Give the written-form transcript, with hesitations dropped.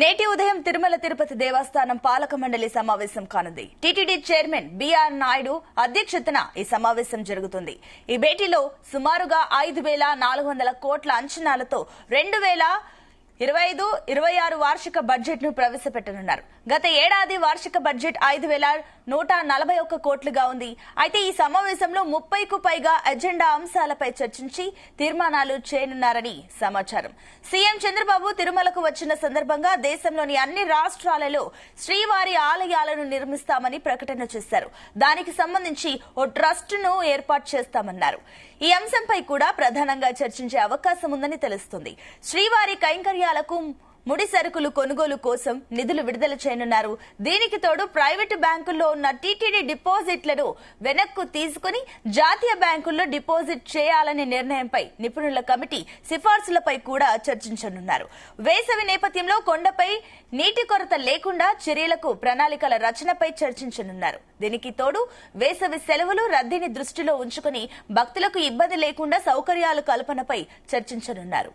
నేటి ఉదయం తిరుమల తిరుపతి దేవస్థానం పాలక మండలి సమావేశం కానుంది. టీటీడీ చైర్మన్ బిఆర్ నాయుడు అధ్యక్షతన ఈ సమావేశం జరుగుతుంది. ఈ భేటీలో సుమారుగా 5,400 కోట్ల అంచనాలతో 2025-26 వార్షిక బడ్జెట్ ను ప్రవేశపెట్టనున్నారు. గత ఏడాది వార్షిక బడ్జెట్ 5,141 కోట్లుగా ఉంది. అయితే ఈ సమావేశంలో 30కు పైగా ఎజెండా అంశాలపై చర్చించి తీర్మానాలు చేయనున్నారని సమాచారం. సీఎం చంద్రబాబు తిరుమలకు వచ్చిన సందర్భంగా దేశంలోని అన్ని రాష్ట్రాలలో శ్రీవారి ఆలయాలను నిర్మిస్తామని ప్రకటన చేశారు. దానికి సంబంధించి ఓ ట్రస్ట్ ను ఏర్పాటు చేస్తామన్నారు. ఈ అంశంపై కూడా ప్రధానంగా చర్చించే అవకాశం ఉందని తెలుస్తుంది. శ్రీవారి కైంకర్యాలకు ముడి సరుకులు కొనుగోలు కోసం నిధులు విడుదల చేయనున్నారు. దీనికి తోడు ప్రైవేటు బ్యాంకుల్లో ఉన్న టీటీడీ డిపాజిట్లను వెనక్కు తీసుకుని జాతీయ బ్యాంకుల్లో డిపాజిట్ చేయాలనే నిర్ణయంపై నిపుణుల కమిటీ సిఫార్సులపై కూడా చర్చించనున్నారు. వేసవి నేపథ్యంలో కొండపై నీటి కొరత లేకుండా చర్యలకు ప్రణాళికల రచనపై చర్చించనున్నారు. దీనికి తోడు వేసవి సెలవులు రద్దీని దృష్టిలో ఉంచుకుని భక్తులకు ఇబ్బంది లేకుండా సౌకర్యాల కల్పనపై చర్చించనున్నారు.